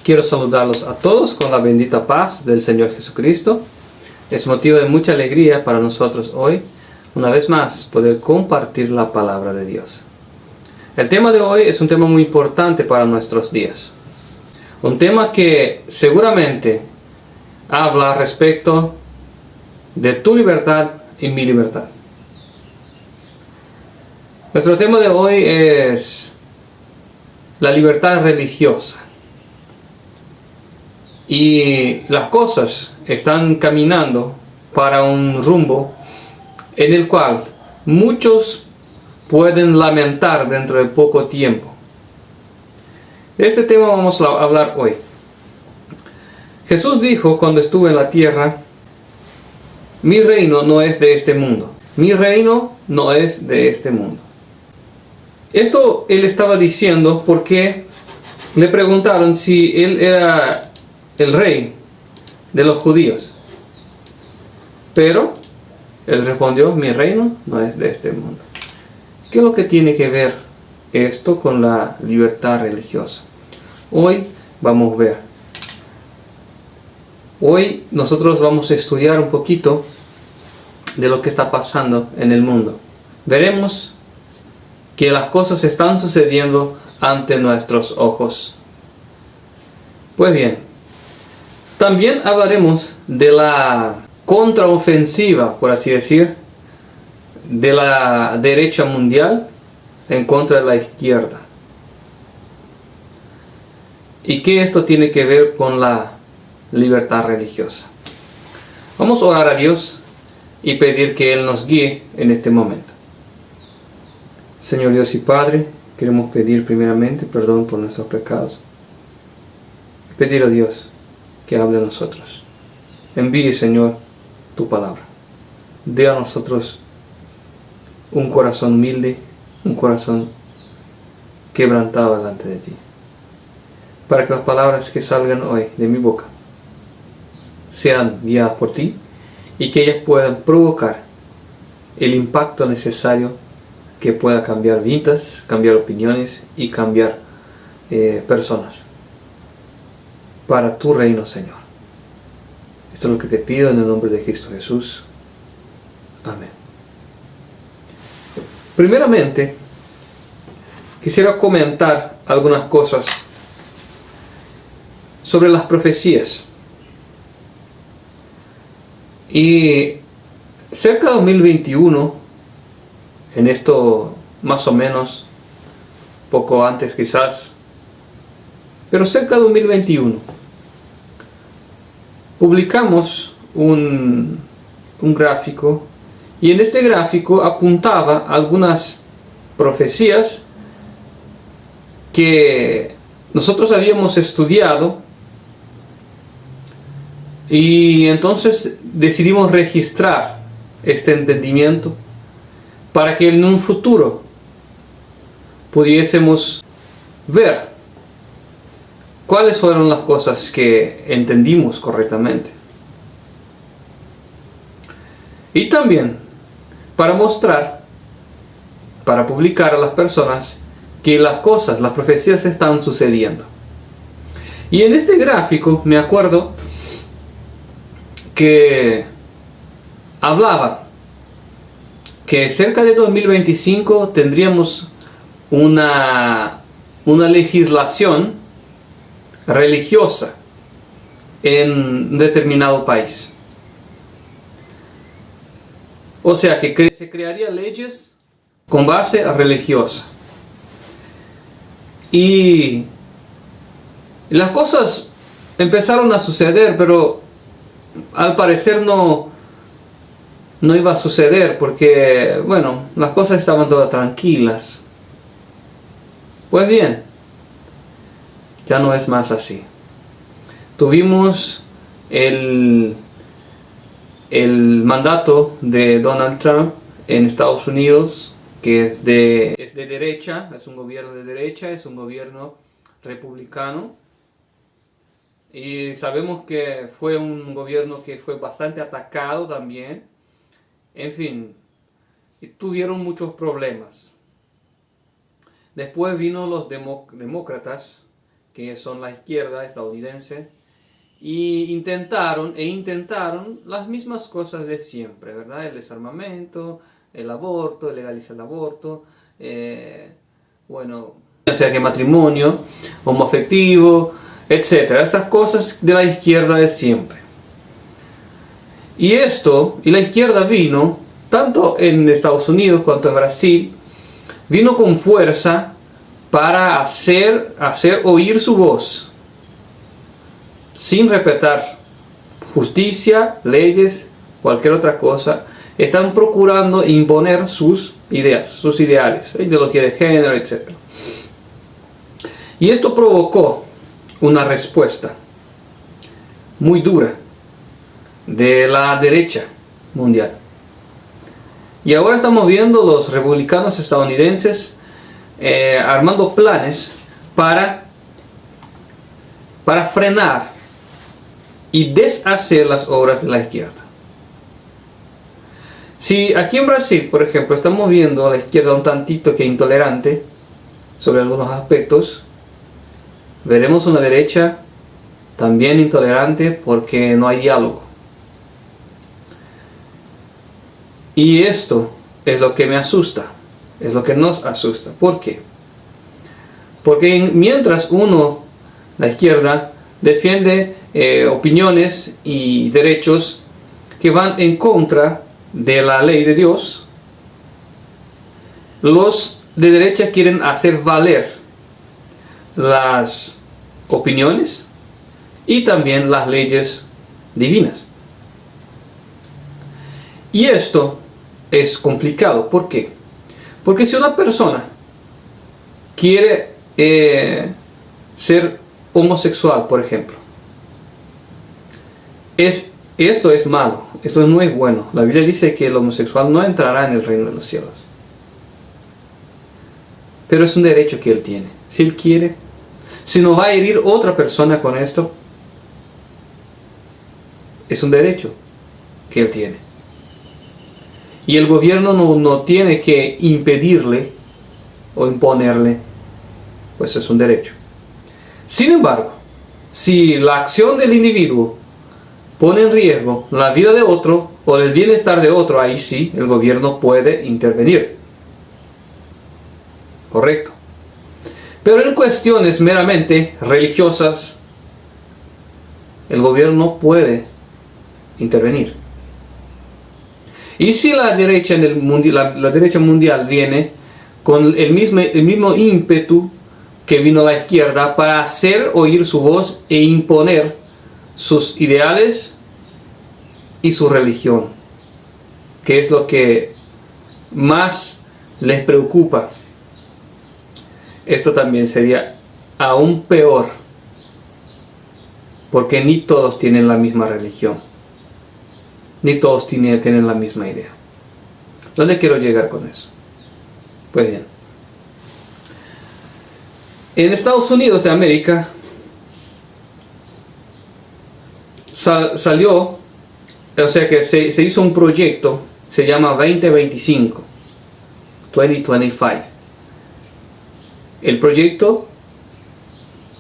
Quiero saludarlos a todos con la bendita paz del Señor Jesucristo. Es motivo de mucha alegría para nosotros hoy, una vez más, poder compartir la palabra de Dios. El tema de hoy es un tema muy importante para nuestros días. Un tema que seguramente habla respecto de tu libertad y mi libertad. Nuestro tema de hoy es la libertad religiosa. Y las cosas están caminando para un rumbo en el cual muchos pueden lamentar dentro de poco tiempo. De este tema vamos a hablar hoy. Jesús dijo cuando estuvo en la tierra: mi reino no es de este mundo. Mi reino no es de este mundo. Esto él estaba diciendo porque le preguntaron si él era el rey de los judíos. Pero él respondió: mi reino no es de este mundo. ¿Qué es lo que tiene que ver esto con la libertad religiosa? Hoy vamos a ver. Hoy nosotros vamos a estudiar un poquito de lo que está pasando en el mundo. Veremos que las cosas están sucediendo ante nuestros ojos. Pues bien, también hablaremos de la contraofensiva, por así decir, de la derecha mundial en contra de la izquierda. ¿Y qué esto tiene que ver con la libertad religiosa? Vamos a orar a Dios y pedir que Él nos guíe en este momento. Señor Dios y Padre, queremos pedir primeramente perdón por nuestros pecados. Pedir a Dios que hable a nosotros. Envíe, Señor, tu palabra. Dé a nosotros un corazón humilde, un corazón quebrantado delante de ti, para que las palabras que salgan hoy de mi boca sean guiadas por ti y que ellas puedan provocar el impacto necesario que pueda cambiar vidas, cambiar opiniones y cambiar personas para tu reino, Señor. Esto es lo que te pido en el nombre de Cristo Jesús. Amén. Primeramente, quisiera comentar algunas cosas sobre las profecías. Y cerca de 2021, en esto más o menos, poco antes quizás, pero cerca de 2021, publicamos un gráfico, y en este gráfico apuntaba algunas profecías que nosotros habíamos estudiado, y entonces decidimos registrar este entendimiento para que en un futuro pudiésemos ver cuáles fueron las cosas que entendimos correctamente. Y también para mostrar, para publicar a las personas que las cosas, las profecías están sucediendo. Y en este gráfico me acuerdo que hablaba que cerca de 2025 tendríamos una legislación religiosa en un determinado país. O sea que se crearían leyes con base religiosa. Y las cosas empezaron a suceder, pero al parecer no iba a suceder porque, bueno, las cosas estaban todas tranquilas. Pues bien, ya no es más así. Tuvimos el mandato de Donald Trump en Estados Unidos, que es de derecha, es un gobierno de derecha, es un gobierno republicano. Y sabemos que fue un gobierno que fue bastante atacado también. En fin, tuvieron muchos problemas. Después vino los demócratas, que son la izquierda estadounidense, y intentaron las mismas cosas de siempre, ¿verdad? El desarmamento, el aborto, legalizar el aborto, bueno, o sea que matrimonio homoafectivo, etcétera, esas cosas de la izquierda de siempre. Y la izquierda vino, tanto en Estados Unidos cuanto en Brasil, vino con fuerza para hacer oír su voz, sin respetar justicia, leyes, cualquier otra cosa. Están procurando imponer sus ideas, sus ideales, ideología de género, etc. Y esto provocó una respuesta muy dura de la derecha mundial. Y ahora estamos viendo los republicanos estadounidenses armando planes para frenar y deshacer las obras de la izquierda. Si aquí en Brasil, por ejemplo, estamos viendo a la izquierda un tantito que intolerante sobre algunos aspectos, veremos una derecha también intolerante porque no hay diálogo. Y esto es lo que me asusta, es lo que nos asusta. ¿Por qué? Porque mientras la izquierda, defiende opiniones y derechos que van en contra de la ley de Dios, los de derecha quieren hacer valer las opiniones y también las leyes divinas. Y esto es complicado. ¿Por qué? Porque si una persona quiere ser homosexual, por ejemplo, esto es malo, esto no es bueno. La Biblia dice que el homosexual no entrará en el reino de los cielos. Pero es un derecho que él tiene. Si él quiere, si no va a herir otra persona con esto, es un derecho que él tiene. Y el gobierno no tiene que impedirle o imponerle, pues es un derecho. Sin embargo, si la acción del individuo pone en riesgo la vida de otro o el bienestar de otro, ahí sí el gobierno puede intervenir. Correcto. Pero en cuestiones meramente religiosas, el gobierno no puede intervenir. Y si la derecha la derecha mundial viene con el mismo ímpetu que vino la izquierda para hacer oír su voz e imponer sus ideales y su religión, que es lo que más les preocupa, esto también sería aún peor, porque ni todos tienen la misma religión, ni todos tienen la misma idea. ¿Dónde quiero llegar con eso? Pues bien, en Estados Unidos de América salió, o sea que se hizo un proyecto, se llama 2025. El proyecto,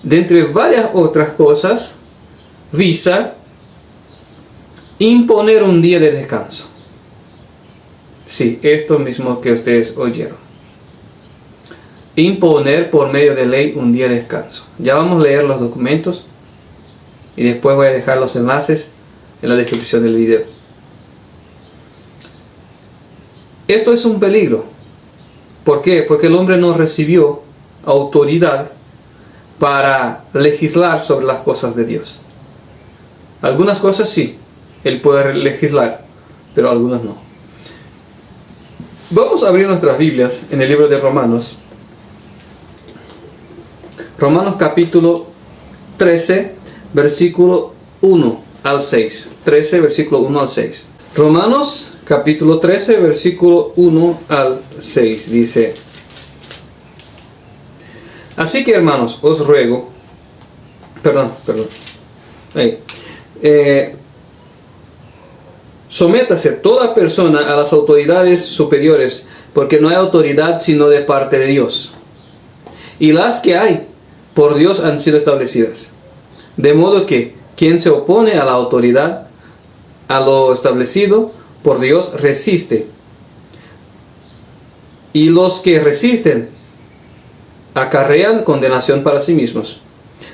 de entre varias otras cosas, visa imponer un día de descanso. Sí, esto mismo que ustedes oyeron. Imponer por medio de ley un día de descanso. Ya vamos a leer los documentos y después voy a dejar los enlaces en la descripción del video. Esto es un peligro. ¿Por qué? Porque el hombre no recibió autoridad para legislar sobre las cosas de Dios. Algunas cosas sí, él puede legislar, pero algunas no. Vamos a abrir nuestras Biblias en el libro de Romanos. Romanos capítulo 13, versículo 1 al 6. 13, versículo 1 al 6. Romanos capítulo 13, versículo 1 al 6 dice: así que, hermanos, os ruego, sométase toda persona a las autoridades superiores, porque no hay autoridad sino de parte de Dios. Y las que hay, por Dios han sido establecidas. De modo que quien se opone a la autoridad, a lo establecido por Dios, resiste. Y los que resisten acarrean condenación para sí mismos.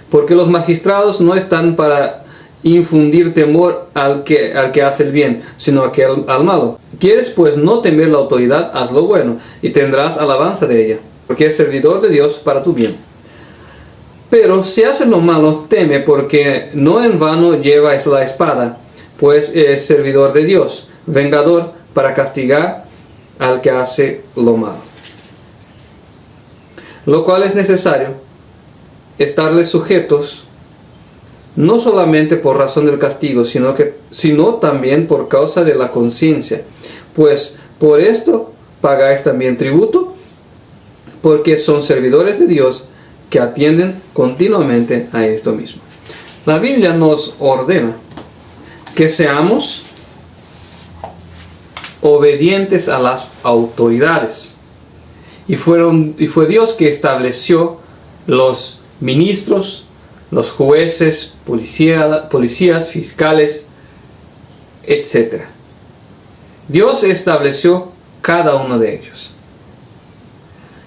Porque los magistrados no están para infundir temor al que hace el bien, sino al malo. ¿Quieres pues no temer la autoridad? Haz lo bueno, y tendrás alabanza de ella, porque es servidor de Dios para tu bien. Pero si haces lo malo, teme, porque no en vano lleva la espada, pues es servidor de Dios, vengador para castigar al que hace lo malo. Lo cual es necesario estarles sujetos, no solamente por razón del castigo, sino también por causa de la conciencia, pues por esto pagáis también tributo, porque son servidores de Dios que atienden continuamente a esto mismo. La Biblia nos ordena que seamos obedientes a las autoridades, y fue Dios que estableció los ministros, los jueces, policías, fiscales, etc. Dios estableció cada uno de ellos.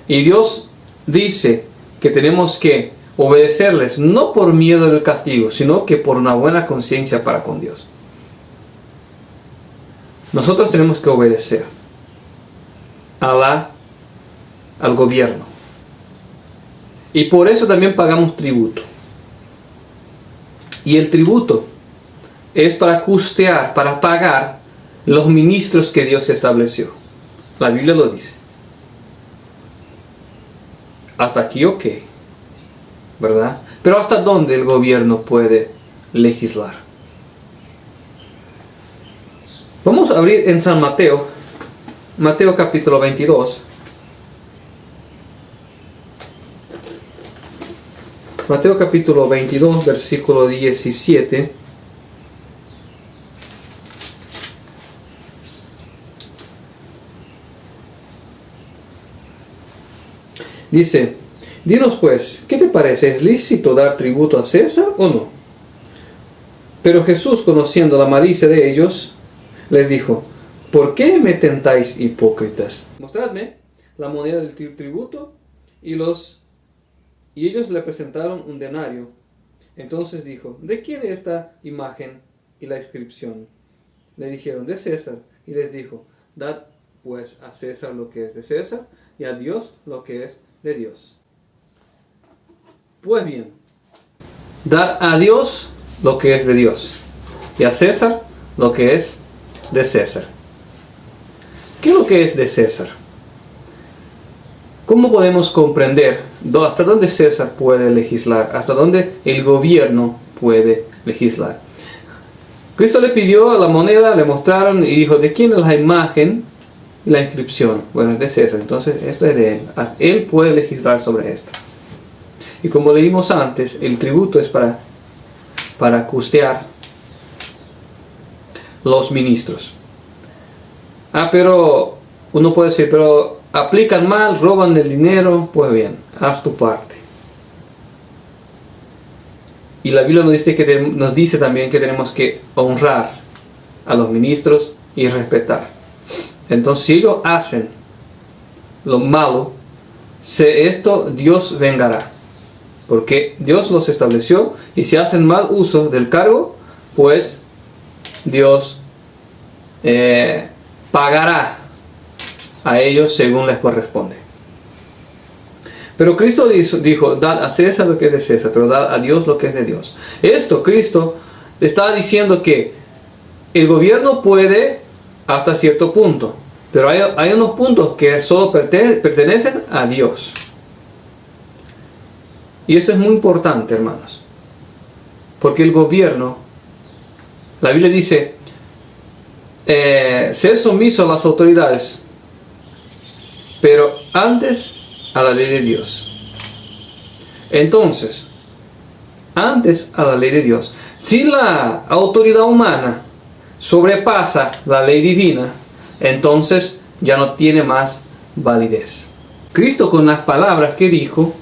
Y Dios dice que tenemos que obedecerles no por miedo del castigo, sino que por una buena conciencia para con Dios. Nosotros tenemos que obedecer al gobierno. Y por eso también pagamos tributo. Y el tributo es para costear, para pagar los ministros que Dios estableció. La Biblia lo dice. Hasta aquí ok, ¿verdad? Pero ¿hasta dónde el gobierno puede legislar? Vamos a abrir en San Mateo, Mateo capítulo 22. Mateo capítulo 22, versículo 17. Dice: dinos pues, ¿qué te parece? ¿Es lícito dar tributo a César o no? Pero Jesús, conociendo la malicia de ellos, les dijo: ¿por qué me tentáis, hipócritas? Mostradme la moneda del tributo. Y ellos le presentaron un denario. Entonces dijo: ¿de quién es esta imagen y la inscripción? Le dijeron: de César. Y les dijo: dad pues a César lo que es de César, y a Dios lo que es de Dios. Pues bien, dad a Dios lo que es de Dios, y a César lo que es de César. ¿Qué es lo que es de César? ¿Cómo podemos comprender hasta dónde César puede legislar? ¿Hasta dónde el gobierno puede legislar? Cristo le pidió a la moneda, le mostraron y dijo: ¿de quién es la imagen y la inscripción? Bueno, es de César, entonces esto es de él. Él puede legislar sobre esto. Y como leímos antes, el tributo es para costear los ministros. Pero uno puede decir: pero aplican mal, roban el dinero. Pues bien, haz tu parte. Y la Biblia nos dice también que tenemos que honrar a los ministros y respetar. Entonces, si ellos hacen lo malo, esto Dios vengará, porque Dios los estableció, y si hacen mal uso del cargo, pues Dios pagará a ellos según les corresponde. Pero Cristo dijo: dad a César lo que es de César, pero dad a Dios lo que es de Dios. Esto Cristo está diciendo que el gobierno puede hasta cierto punto, pero hay unos puntos que solo pertenecen a Dios. Y esto es muy importante, hermanos, porque el gobierno, la Biblia dice, ser sumiso a las autoridades, pero antes a la ley de Dios. Entonces, antes a la ley de Dios. Si la autoridad humana sobrepasa la ley divina, entonces ya no tiene más validez. Cristo, con las palabras que dijo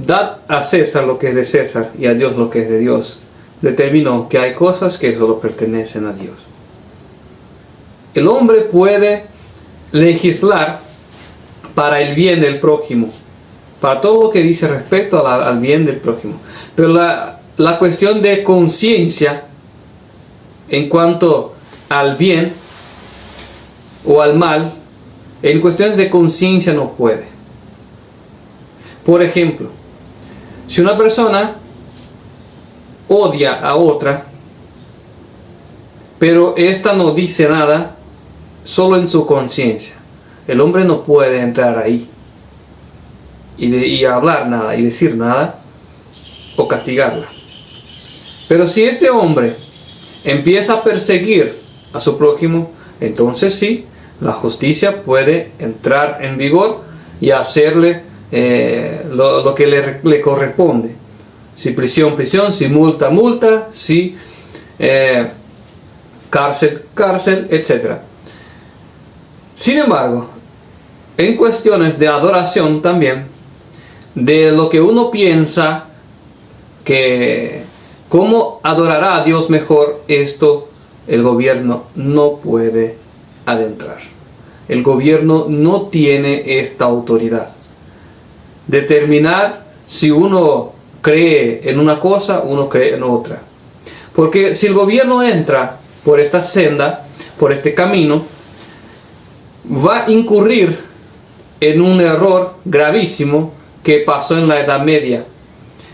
dad a César lo que es de César y a Dios lo que es de Dios, determinó que hay cosas que solo pertenecen a Dios. El hombre puede legislar para el bien del prójimo, para todo lo que dice respecto al bien del prójimo, pero la cuestión de conciencia en cuanto al bien o al mal, en cuestiones de conciencia no puede. Por ejemplo, si una persona odia a otra, pero ésta no dice nada, solo en su conciencia, el hombre no puede entrar ahí y hablar nada y decir nada o castigarla. Pero si este hombre empieza a perseguir a su prójimo, entonces sí, la justicia puede entrar en vigor y hacerle lo que le corresponde. Si prisión, prisión, si multa, multa, si cárcel, cárcel, etc. Sin embargo, en cuestiones de adoración también, de lo que uno piensa que cómo adorará a Dios mejor, esto el gobierno no puede adentrar. El gobierno no tiene esta autoridad. Determinar si uno cree en una cosa, uno cree en otra. Porque si el gobierno entra por esta senda, por este camino, va a incurrir en un error gravísimo que pasó en la Edad Media,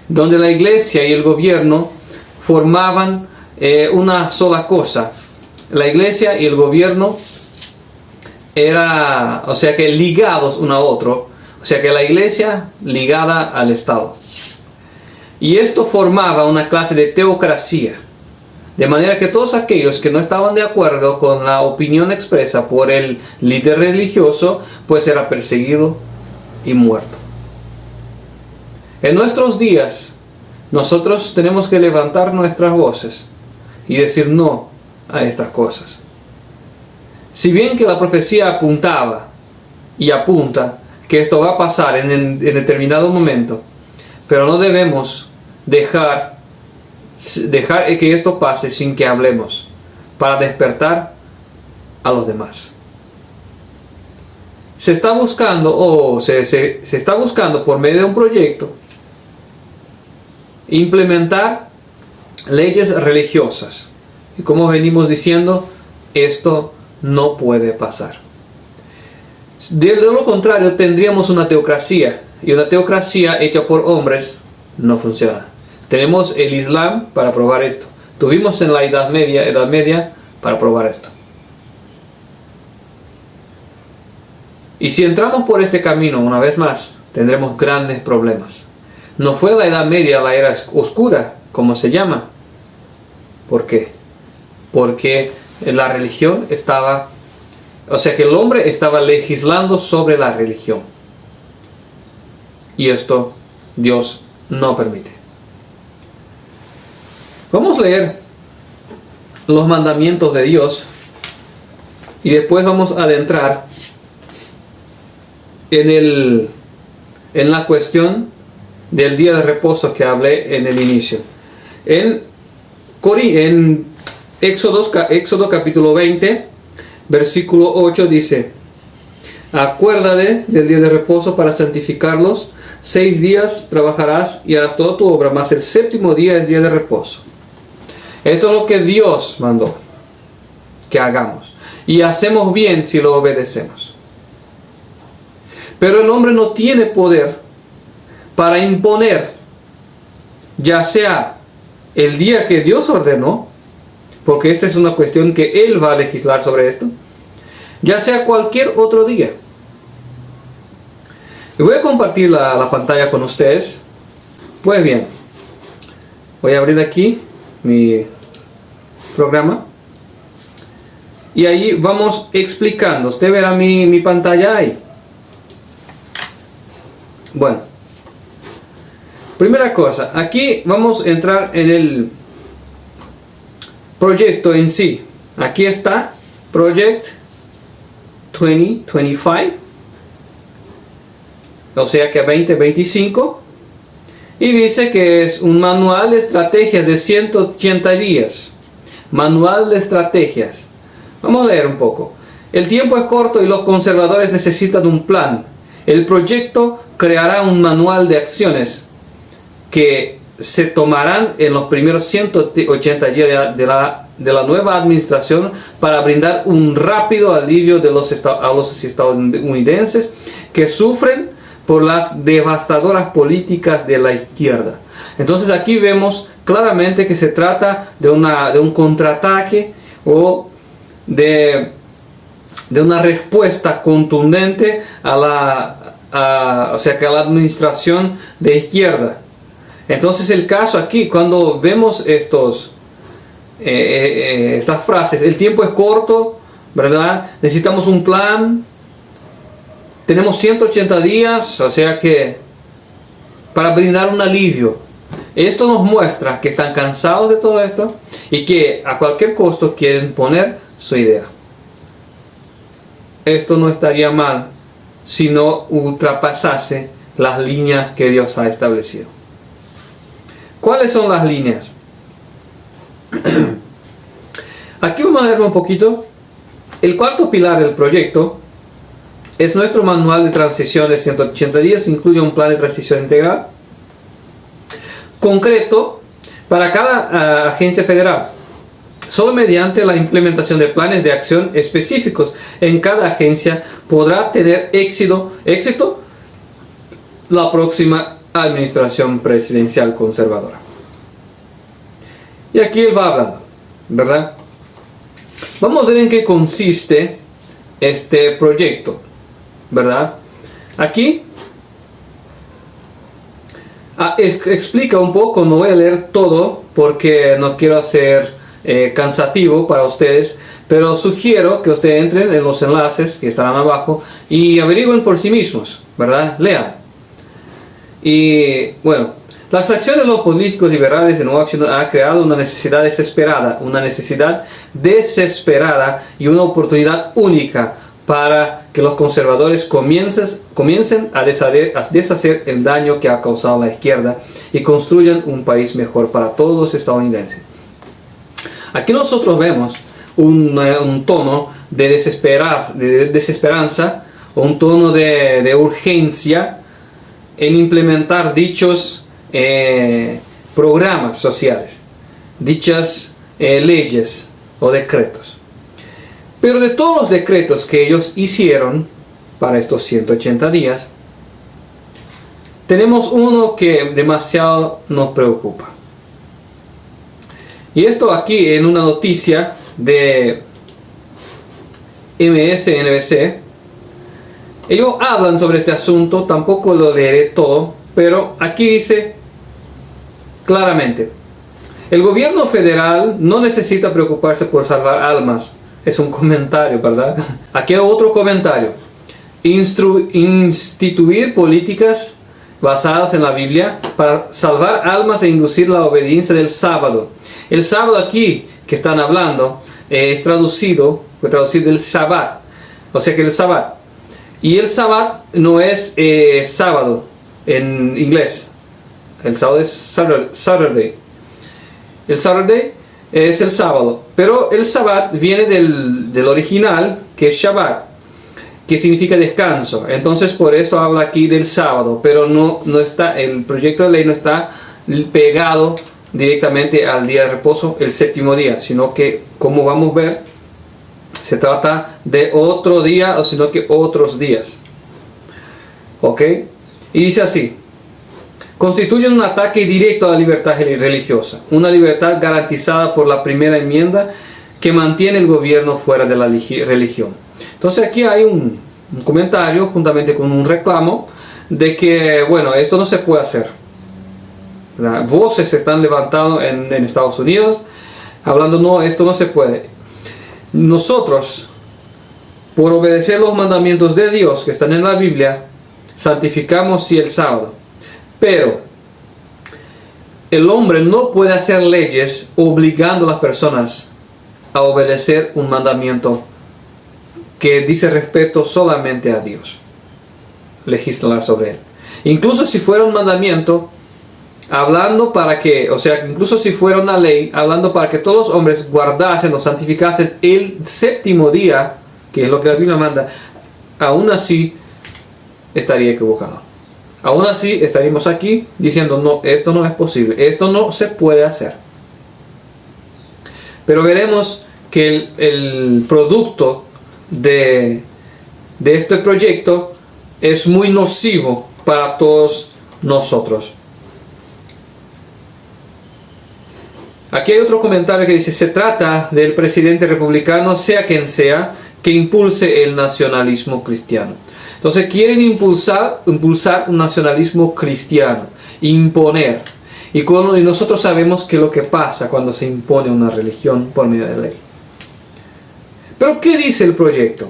donde la iglesia y el gobierno formaban una sola cosa. La iglesia y el gobierno era, o sea que ligados uno a otro, o sea que la iglesia ligada al Estado. Y esto formaba una clase de teocracia, de manera que todos aquellos que no estaban de acuerdo con la opinión expresa por el líder religioso, pues era perseguido y muerto. En nuestros días, nosotros tenemos que levantar nuestras voces y decir no a estas cosas. Si bien que la profecía apuntaba y apunta que esto va a pasar en determinado momento, pero no debemos dejar que esto pase sin que hablemos, para despertar a los demás. Se está buscando por medio de un proyecto implementar leyes religiosas, y como venimos diciendo, esto no puede pasar. De lo contrario, tendríamos una teocracia, y una teocracia hecha por hombres no funciona. Tenemos el Islam para probar esto. Tuvimos en la Edad Media para probar esto. Y si entramos por este camino una vez más, tendremos grandes problemas. No fue la Edad Media la era oscura, como se llama. ¿Por qué? Porque la religión estaba, o sea que el hombre estaba legislando sobre la religión. Y esto Dios no permite. Vamos a leer los mandamientos de Dios y después vamos a adentrar en la cuestión del día de reposo que hablé en el inicio. En Éxodo capítulo 20, versículo 8 dice: acuérdate del día de reposo para santificarlos. 6 días trabajarás y harás toda tu obra, mas el séptimo día es día de reposo. Esto es lo que Dios mandó que hagamos, y hacemos bien si lo obedecemos. Pero el hombre no tiene poder para imponer, ya sea el día que Dios ordenó, porque esta es una cuestión que Él va a legislar sobre esto, ya sea cualquier otro día. Y voy a compartir la pantalla con ustedes. Pues bien, voy a abrir aquí mi programa y ahí vamos explicando. Usted verá mi pantalla ahí. Bueno, primera cosa, aquí vamos a entrar en el proyecto en sí. Aquí está Project 2025, o sea que 2025. Y dice que es un manual de estrategias de 180 días. Manual de estrategias. Vamos a leer un poco. El tiempo es corto y los conservadores necesitan un plan. El proyecto creará un manual de acciones que se tomarán en los primeros 180 días de la nueva administración para brindar un rápido alivio a los estadounidenses que sufren por las devastadoras políticas de la izquierda. Entonces aquí vemos claramente que se trata de un contraataque o de una respuesta contundente a la administración de izquierda. Entonces el caso aquí, cuando vemos estas frases, el tiempo es corto, ¿verdad? Necesitamos un plan, tenemos 180 días, o sea que para brindar un alivio. Esto nos muestra que están cansados de todo esto y que a cualquier costo quieren poner su idea. Esto no estaría mal si no ultrapasase las líneas que Dios ha establecido. ¿Cuáles son las líneas? Aquí vamos a ver un poquito. El cuarto pilar del proyecto es nuestro manual de transición de 180 días. Incluye un plan de transición integral concreto para cada agencia federal. Solo mediante la implementación de planes de acción específicos en cada agencia podrá tener éxito la próxima administración presidencial conservadora. Y aquí él va hablando, ¿verdad? Vamos a ver en qué consiste este proyecto, ¿verdad? Aquí explica un poco, no voy a leer todo porque no quiero hacer cansativo para ustedes, pero sugiero que ustedes entren en los enlaces que estarán abajo y averigüen por sí mismos, ¿verdad? Lean. Y bueno, las acciones de los políticos liberales de Nueva Acción han creado una necesidad desesperada y una oportunidad única para que los conservadores comiencen a deshacer el daño que ha causado la izquierda y construyan un país mejor para todos los estadounidenses. Aquí nosotros vemos un tono de desesperanza, un tono de urgencia en implementar dichos programas sociales, dichas leyes o decretos. Pero de todos los decretos que ellos hicieron para estos 180 días, tenemos uno que demasiado nos preocupa. Y esto aquí en una noticia de MSNBC. Ellos hablan sobre este asunto, tampoco lo leeré todo, pero aquí dice claramente: el gobierno federal no necesita preocuparse por salvar almas. Es un comentario, ¿verdad? Aquí hay otro comentario. Instituir políticas basadas en la Biblia para salvar almas e inducir la obediencia del sábado. El sábado aquí que están hablando fue traducido del Shabbat. O sea que el Shabbat. Y el Shabbat no es sábado en inglés. El sábado es Saturday. El Saturday es el sábado. Pero el Shabbat viene del original, que es Shabbat, que significa descanso. Entonces por eso habla aquí del sábado. Pero no está, el proyecto de ley no está pegado directamente al día de reposo, el séptimo día, sino que, como vamos a ver, se trata de otro día, o sino que otros días. ¿Ok? Y dice así: constituyen un ataque directo a la libertad religiosa, una libertad garantizada por la primera enmienda que mantiene el gobierno fuera de la religión. Entonces aquí hay un comentario juntamente con un reclamo de que, bueno, esto no se puede hacer. Las voces se están levantando en Estados Unidos hablando: no, esto no se puede. Nosotros, por obedecer los mandamientos de Dios que están en la Biblia, santificamos sí el sábado. Pero el hombre no puede hacer leyes obligando a las personas a obedecer un mandamiento que dice respeto solamente a Dios. Legislar sobre él. Incluso si fuera un mandamiento hablando para que, o sea, incluso si fuera una ley, hablando para que todos los hombres guardasen o santificasen el séptimo día, que es lo que la Biblia manda, aún así estaría equivocado. Aún así estaríamos aquí diciendo, no, esto no es posible, esto no se puede hacer. Pero veremos que el producto de este proyecto es muy nocivo para todos nosotros. Aquí hay otro comentario que dice, se trata del presidente republicano, sea quien sea, que impulse el nacionalismo cristiano. Entonces quieren impulsar un nacionalismo cristiano, imponer. Y nosotros sabemos qué es lo que pasa cuando se impone una religión por medio de ley. Pero ¿qué dice el proyecto?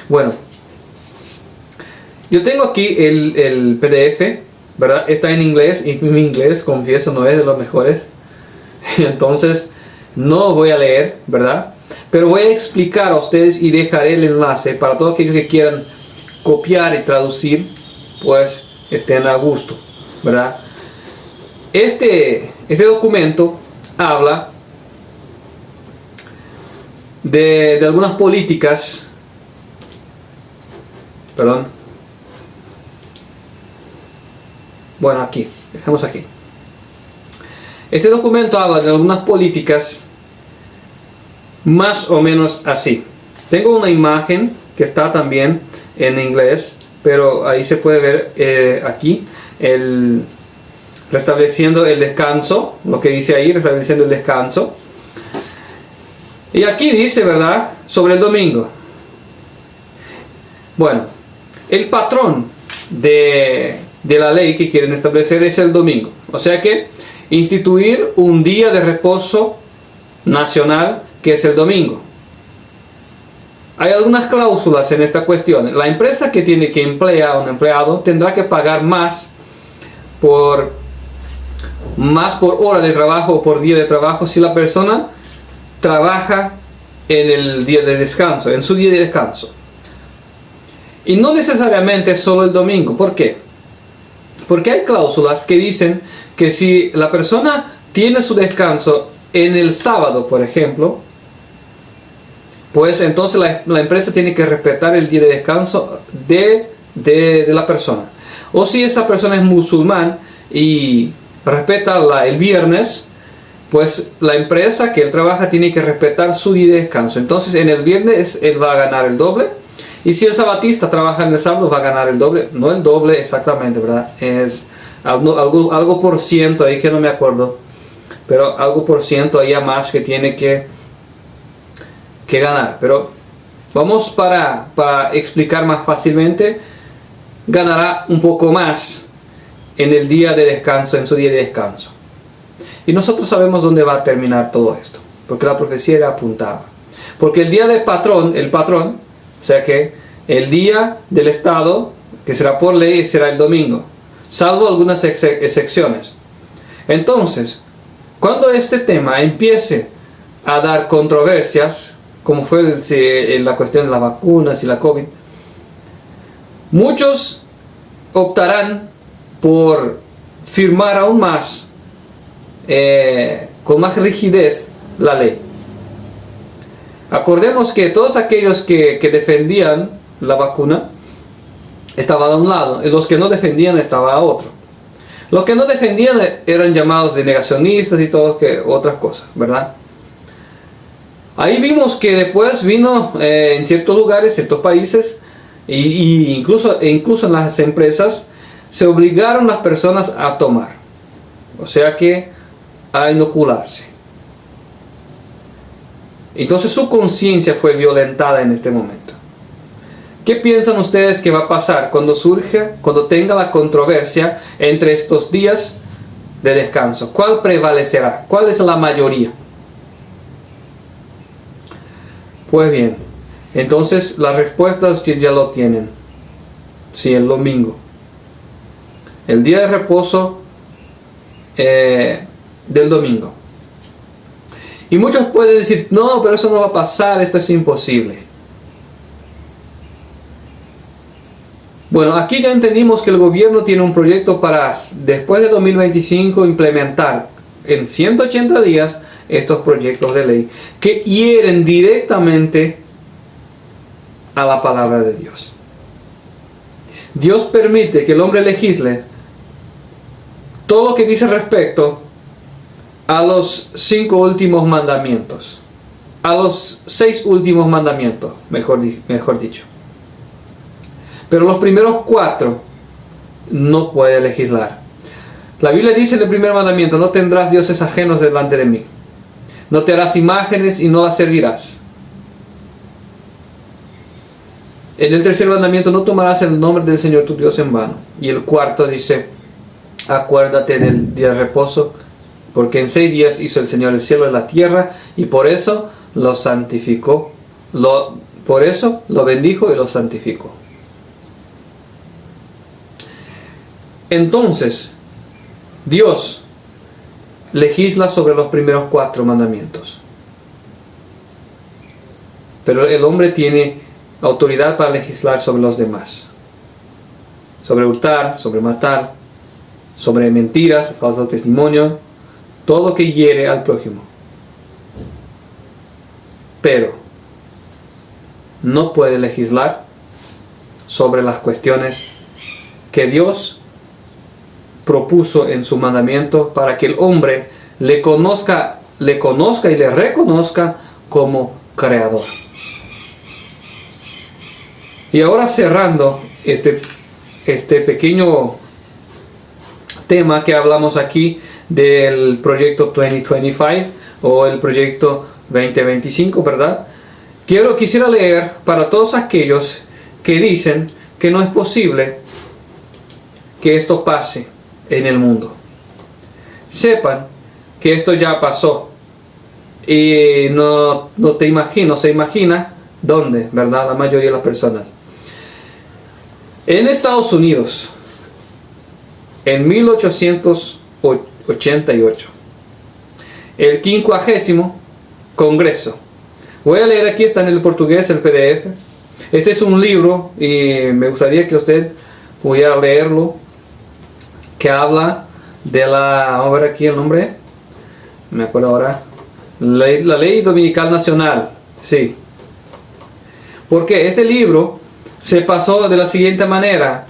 Bueno, yo tengo aquí el PDF, ¿verdad? Está en inglés, y mi inglés, confieso, no es de los mejores. Entonces, no voy a leer, ¿verdad? Pero voy a explicar a ustedes y dejaré el enlace para todos aquellos que quieran copiar y traducir, pues estén a gusto, ¿verdad? Este documento habla de algunas políticas, perdón, bueno, aquí, dejamos aquí. Este documento habla de algunas políticas más o menos así. Tengo una imagen que está también en inglés, pero ahí se puede ver aquí restableciendo el descanso, lo que dice ahí, restableciendo el descanso. Y aquí dice, ¿verdad?, sobre el domingo. Bueno, el patrón de la ley que quieren establecer es el domingo. O sea que instituir un día de reposo nacional que es el domingo. Hay algunas cláusulas en esta cuestión. La empresa que tiene que emplear a un empleado tendrá que pagar más por hora de trabajo o por día de trabajo si la persona trabaja en el día de descanso, en su día de descanso. Y no necesariamente solo el domingo. ¿Por qué? Porque hay cláusulas que dicen que si la persona tiene su descanso en el sábado, por ejemplo, pues entonces la empresa tiene que respetar el día de descanso de la persona. O si esa persona es musulmán y respeta el viernes, pues la empresa que él trabaja tiene que respetar su día de descanso. Entonces en el viernes él va a ganar el doble. Y si el sabatista trabaja en el sábado, va a ganar el doble. No el doble exactamente, ¿verdad? Es algo por ciento ahí que no me acuerdo. Pero algo por ciento ahí a más que tiene que ganar. Pero vamos para explicar más fácilmente. Ganará un poco más en el día de descanso, en su día de descanso. Y nosotros sabemos dónde va a terminar todo esto. Porque la profecía era apuntada. Porque el día del patrón, o sea que el día del Estado, que será por ley, será el domingo, salvo algunas excepciones. Entonces, cuando este tema empiece a dar controversias, como fue en la cuestión de las vacunas y la COVID, muchos optarán por firmar aún más, con más rigidez, la ley. Acordemos que todos aquellos que defendían la vacuna estaban a un lado y los que no defendían estaban a otro. Los que no defendían eran llamados de negacionistas y todo otras cosas, ¿verdad? Ahí vimos que después vino en ciertos lugares, ciertos países, incluso en las empresas, se obligaron las personas a tomar, o sea que a inocularse. Entonces su conciencia fue violentada en este momento. ¿Qué piensan ustedes que va a pasar cuando tenga la controversia entre estos días de descanso? ¿Cuál prevalecerá? ¿Cuál es la mayoría? Pues bien, entonces la respuesta ustedes ya lo tienen. Sí, el domingo. El día de reposo del domingo. Y muchos pueden decir, no, pero eso no va a pasar, esto es imposible. Bueno, aquí ya entendimos que el gobierno tiene un proyecto para después de 2025 implementar en 180 días estos proyectos de ley que hieren directamente a la palabra de Dios. Dios permite que el hombre legisle todo lo que dice respecto a los 5 últimos mandamientos, a los 6 últimos mandamientos, mejor dicho. Pero los primeros 4 no puede legislar. La Biblia dice en el primer mandamiento: no tendrás dioses ajenos delante de mí. No te harás imágenes y no las servirás. En el tercer mandamiento: no tomarás el nombre del Señor tu Dios en vano. Y el cuarto dice: acuérdate del día de reposo, porque en 6 días hizo el Señor el cielo y la tierra, y por eso lo santificó. Por eso lo bendijo y lo santificó. Entonces, Dios legisla sobre los primeros 4 mandamientos. Pero el hombre tiene autoridad para legislar sobre los demás. Sobre hurtar, sobre matar, sobre mentiras, falso testimonio, todo lo que hiere al prójimo. Pero no puede legislar sobre las cuestiones que Dios propuso en su mandamiento para que el hombre le conozca y le reconozca como creador. Y ahora cerrando este pequeño tema que hablamos aquí del proyecto 2025 o el proyecto 2025, ¿verdad? Quisiera leer para todos aquellos que dicen que no es posible que esto pase en el mundo. Sepan que esto ya pasó y no se imagina dónde, ¿verdad? La mayoría de las personas. En Estados Unidos, en 1888, el 50º Congreso. Voy a leer aquí, está en el portugués, el PDF. Este es un libro y me gustaría que usted pudiera leerlo, que habla de vamos a ver aquí el nombre, me acuerdo ahora, la Ley Dominical Nacional, sí. Porque este libro se pasó de la siguiente manera: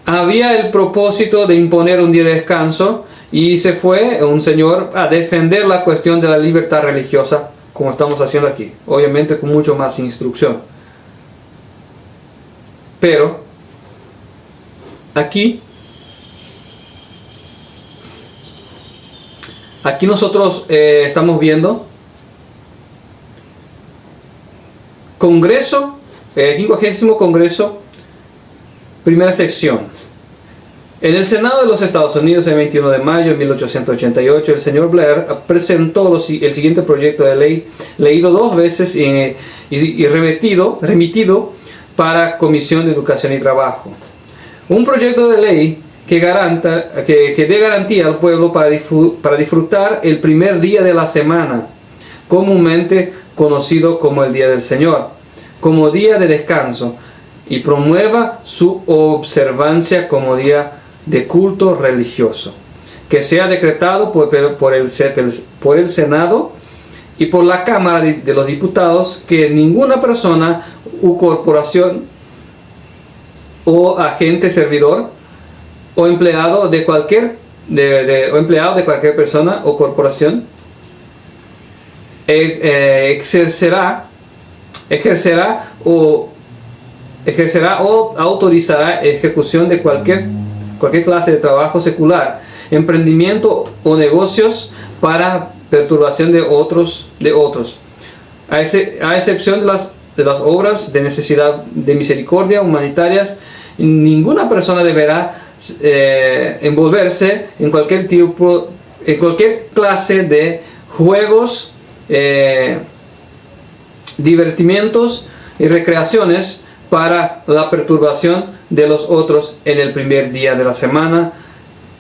había el propósito de imponer un día de descanso y se fue un señor a defender la cuestión de la libertad religiosa, como estamos haciendo aquí, obviamente con mucho más instrucción. Pero aquí nosotros estamos viendo Congreso, 50º Congreso, primera sección. En el Senado de los Estados Unidos, el 21 de mayo de 1888, el señor Blair presentó el siguiente proyecto de ley, leído 2 veces y remitido para Comisión de Educación y Trabajo. Un proyecto de ley que dé garantía al pueblo para disfrutar el primer día de la semana, comúnmente conocido como el Día del Señor, como día de descanso, y promueva su observancia como día de culto religioso, que sea decretado por el Senado y por la Cámara de los Diputados, que ninguna persona u corporación o agente servidor o empleado de cualquier persona o corporación ejercerá o autorizará ejecución de cualquier clase de trabajo secular, emprendimiento o negocios para perturbación de otros, a excepción de las obras de necesidad de misericordia humanitarias. Ninguna persona deberá envolverse en cualquier clase de juegos, divertimientos y recreaciones para la perturbación de los otros en el primer día de la semana,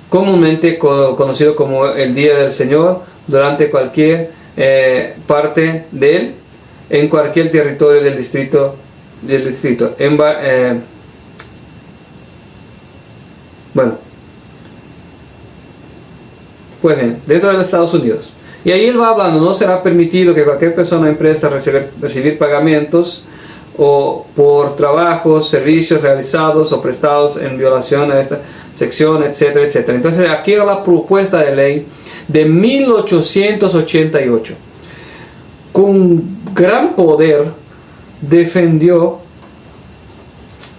comúnmente conocido como el Día del Señor, durante cualquier parte de él, en cualquier territorio del distrito. Bueno, pues bien, dentro de los Estados Unidos. Y ahí él va hablando, no será permitido que cualquier persona o empresa recibir pagamentos o por trabajos, servicios realizados o prestados en violación a esta sección, etcétera, etcétera. Entonces aquí era la propuesta de ley de 1888. Con gran poder defendió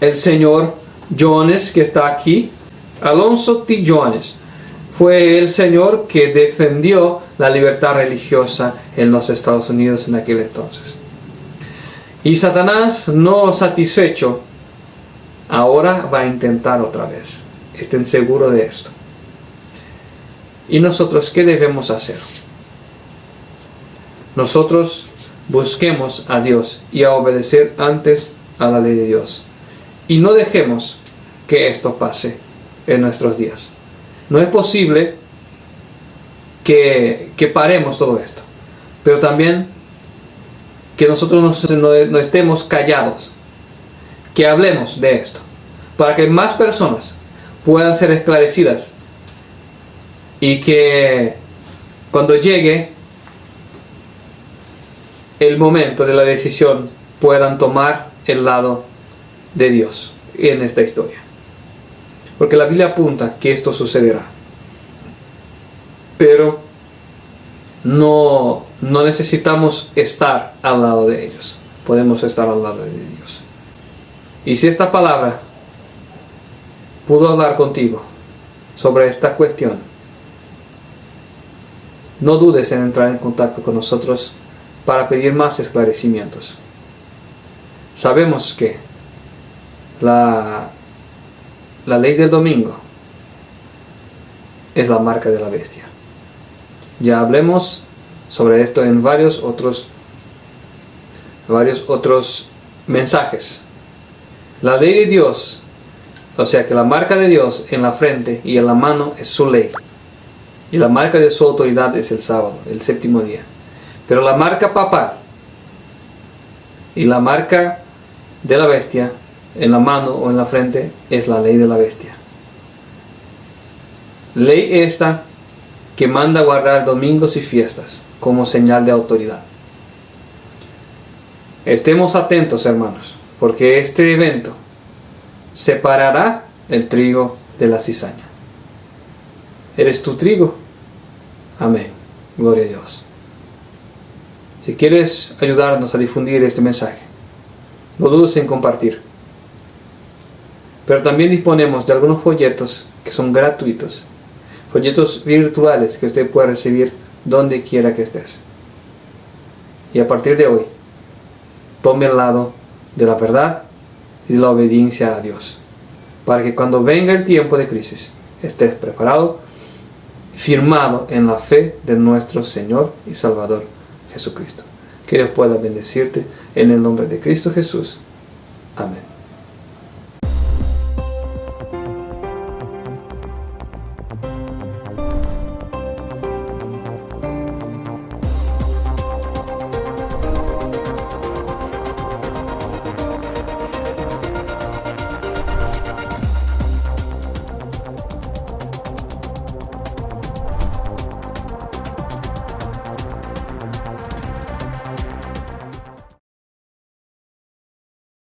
el señor Jones, que está aquí, Alonzo T. Jones. Fue el señor que defendió la libertad religiosa en los Estados Unidos en aquel entonces. Y Satanás, no satisfecho, ahora va a intentar otra vez. Estén seguros de esto. ¿Y nosotros qué debemos hacer? Nosotros busquemos a Dios y a obedecer antes a la ley de Dios. Y no dejemos que esto pase en nuestros días. No es posible que paremos todo esto, pero también que nosotros no estemos callados, que hablemos de esto, para que más personas puedan ser esclarecidas y que cuando llegue el momento de la decisión puedan tomar el lado de Dios en esta historia. Porque la Biblia apunta que esto sucederá. Pero no necesitamos estar al lado de ellos. Podemos estar al lado de Dios. Y si esta palabra pudo hablar contigo sobre esta cuestión, no dudes en entrar en contacto con nosotros para pedir más esclarecimientos. Sabemos que la ley del domingo es la marca de la bestia. Ya hablemos sobre esto en varios otros mensajes. La ley de Dios, o sea que la marca de Dios en la frente y en la mano es su ley. Y la marca de su autoridad es el sábado, el séptimo día. Pero la marca papal y la marca de la bestia en la mano o en la frente es la ley de la bestia. Ley esta que manda guardar domingos y fiestas como señal de autoridad. Estemos atentos, hermanos, porque este evento separará el trigo de la cizaña. ¿Eres tu trigo? Amén. Gloria a Dios. Si quieres ayudarnos a difundir este mensaje, no dudes en compartir. Pero también disponemos de algunos folletos que son gratuitos. Folletos virtuales que usted puede recibir donde quiera que estés. Y a partir de hoy, tome el lado de la verdad y de la obediencia a Dios. Para que cuando venga el tiempo de crisis, estés preparado, firmado en la fe de nuestro Señor y Salvador Jesucristo. Que Dios pueda bendecirte en el nombre de Cristo Jesús. Amén.